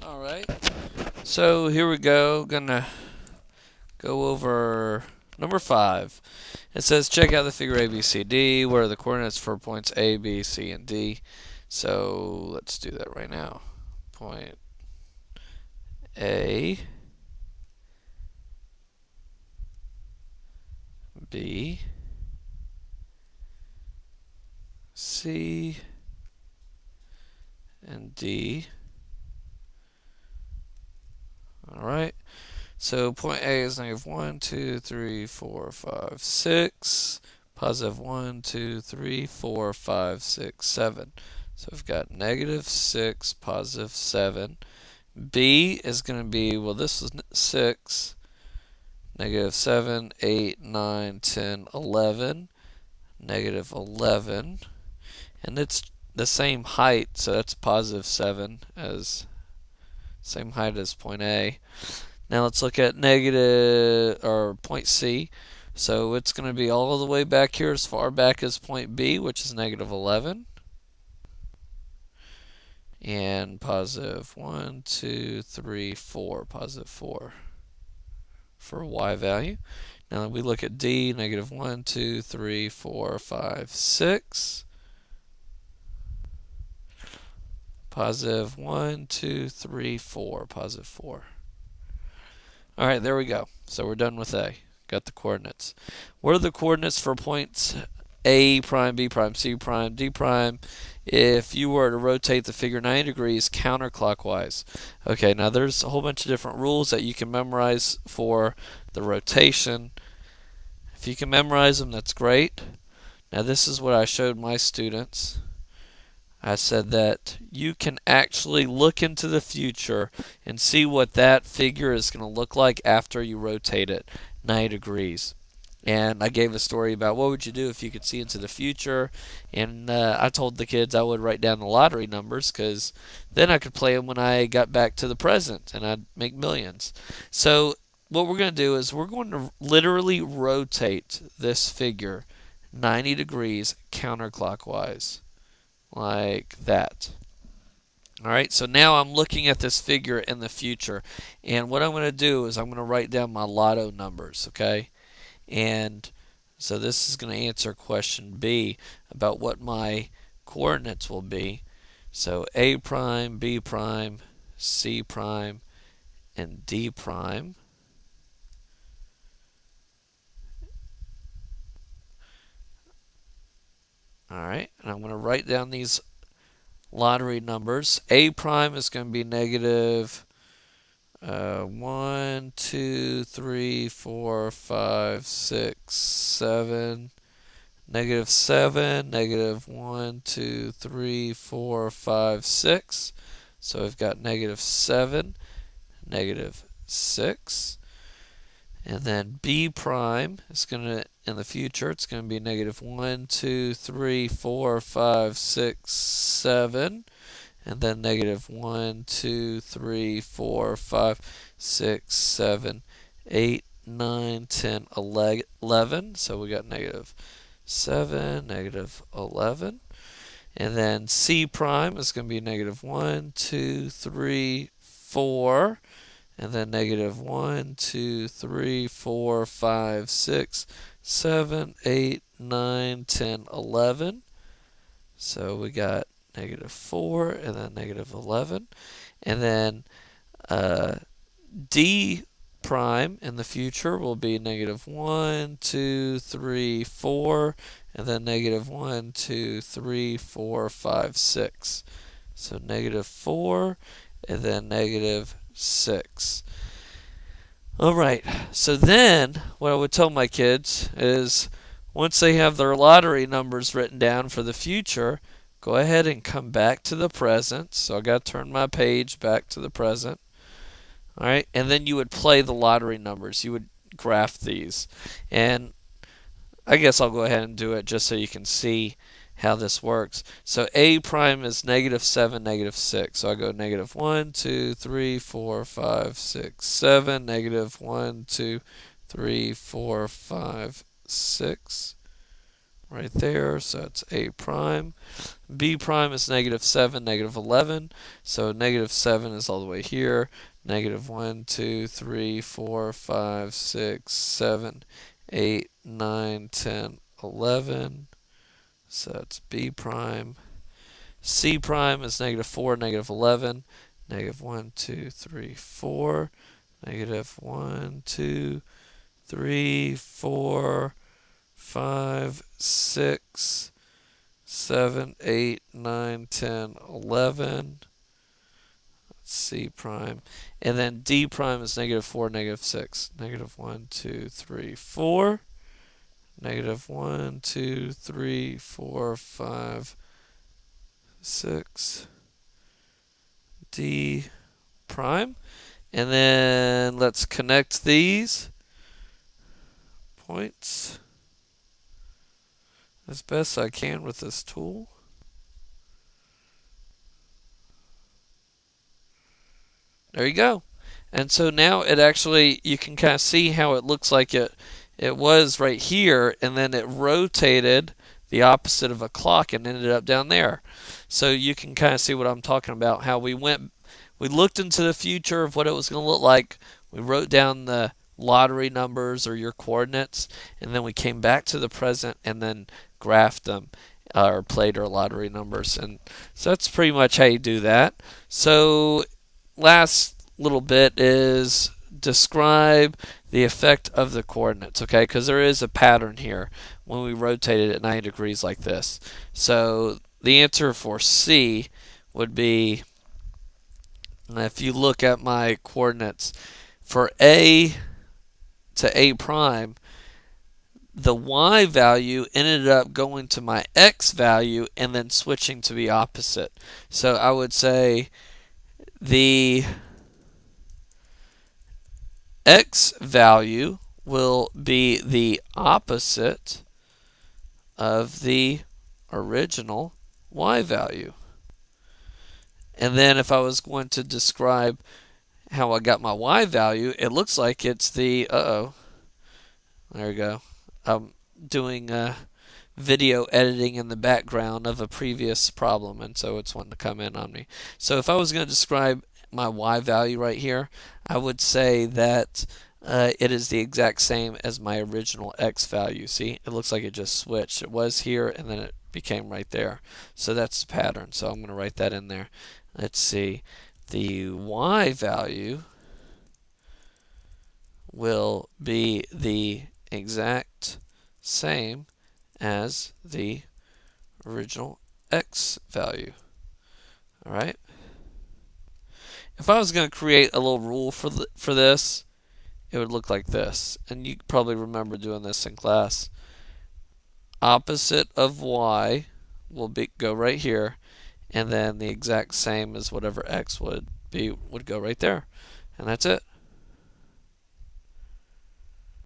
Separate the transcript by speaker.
Speaker 1: Alright, so here we go. Gonna go over number 5. It says check out the figure ABCD. What are the coordinates for points A, B, C, and D? So let's do that right now. Point A, B, C, and D. Alright, so point A is negative 1, 2, 3, 4, 5, 6. Positive 1, 2, 3, 4, 5, 6, 7. So we've got negative 6, positive 7. B is going to be, well, this is 6, negative 7, 8, 9, 10, 11, negative 11. And it's the same height, so that's positive 7 as same height as point A. Now let's look at negative or point C. So it's going to be all the way back here as far back as point B, which is negative 11. And positive 1, 2, 3, 4, positive 4 for Y value. Now we look at D, negative 1, 2, 3, 4, 5, 6. Positive 1, 2, 3, 4, positive 4. Alright, there we go. So we're done with A. Got the coordinates. What are the coordinates for points A prime, B prime, C prime, D prime if you were to rotate the figure 90 degrees counterclockwise? Okay, now there's a whole bunch of different rules that you can memorize for the rotation. If you can memorize them, that's great. Now this is what I showed my students. I said that you can actually look into the future and see what that figure is going to look like after you rotate it 90 degrees. And I gave a story about what would you do if you could see into the future. And I told the kids I would write down the lottery numbers because then I could play them when I got back to the present and I'd make millions. So what we're going to do is we're going to literally rotate this figure 90 degrees counterclockwise. Like that. Alright, so now I'm looking at this figure in the future. And what I'm going to do is I'm going to write down my lotto numbers, okay? And so this is going to answer question B about what my coordinates will be. So A prime, B prime, C prime, and D prime. Alright, and I'm going to write down these lottery numbers. A prime is going to be negative 1, 2, 3, 4, 5, 6, 7. Negative 7, negative 1, 2, 3, 4, 5, 6. So we've got negative 7, negative 6. And then B prime is going to, in the future, it's going to be negative 1, 2, 3, 4, 5, 6, 7. And then negative 1, 2, 3, 4, 5, 6, 7, 8, 9, 10, 11. So we got negative 7, negative 11. And then C prime is going to be negative 1, 2, 3, 4. And then negative 1, 2, 3, 4, 5, 6, 7, 8, 9, 10, 11. So we got negative 4 and then negative 11. And then D prime in the future will be negative 1, 2, 3, 4. And then negative 1, 2, 3, 4, 5, 6. So negative 4 and then negative 6. Alright, so then what I would tell my kids is once they have their lottery numbers written down for the future, go ahead and come back to the present. So I got to turn my page back to the present. Alright, and then you would play the lottery numbers. You would graph these. And I guess I'll go ahead and do it just so you can see how this works. So A prime is negative 7, negative 6. So I go negative 1, 2, 3, 4, 5, 6, 7. Negative 1, 2, 3, 4, 5, 6. right there, so it's A prime. B prime is -7, -11, so -7 is all the way here. -1, 2, 3, 4, 5, 6, 7, 8, 9, 10, 11. So that's B prime. C prime is -4, -11, -1, 2, 3, 4, -1, 2, 3, 4, 5, 6, 7, 8, 9, 10, 11. C prime. And then D prime is -4, -6. -1, 2, 3, 4. -1, 2, 3, 4, 5, 6. D prime. And then let's connect these points as best I can with this tool. There you go. And so now it actually, you can kind of see how it looks like it was right here, and then it rotated the opposite of a clock and ended up down there. So you can kind of see what I'm talking about, how we looked into the future of what it was going to look like. We wrote down the lottery numbers or your coordinates, and then we came back to the present and then graphed them or played our lottery numbers. And so that's pretty much how you do that. So last little bit is describe the effect of the coordinates, okay? Because there is a pattern here when we rotate it at 90 degrees like this. So the answer for C would be, if you look at my coordinates, for A to A prime, the Y value ended up going to my X value and then switching to be opposite. So I would say the X value will be the opposite of the original Y value. And then if I was going to describe how I got my Y value, it looks like it's the, there we go. I'm doing video editing in the background of a previous problem, and so it's wanting to come in on me. So if I was going to describe my Y value right here, I would say that it is the exact same as my original X value. See, it looks like it just switched. It was here and then it became right there. So that's the pattern. So I'm going to write that in there. Let's see. The Y value will be the exact same as the original X value. All right. If I was going to create a little rule for this, it would look like this. And you probably remember doing this in class. Opposite of Y will go right here, and then the exact same as whatever X would go right there. And that's it.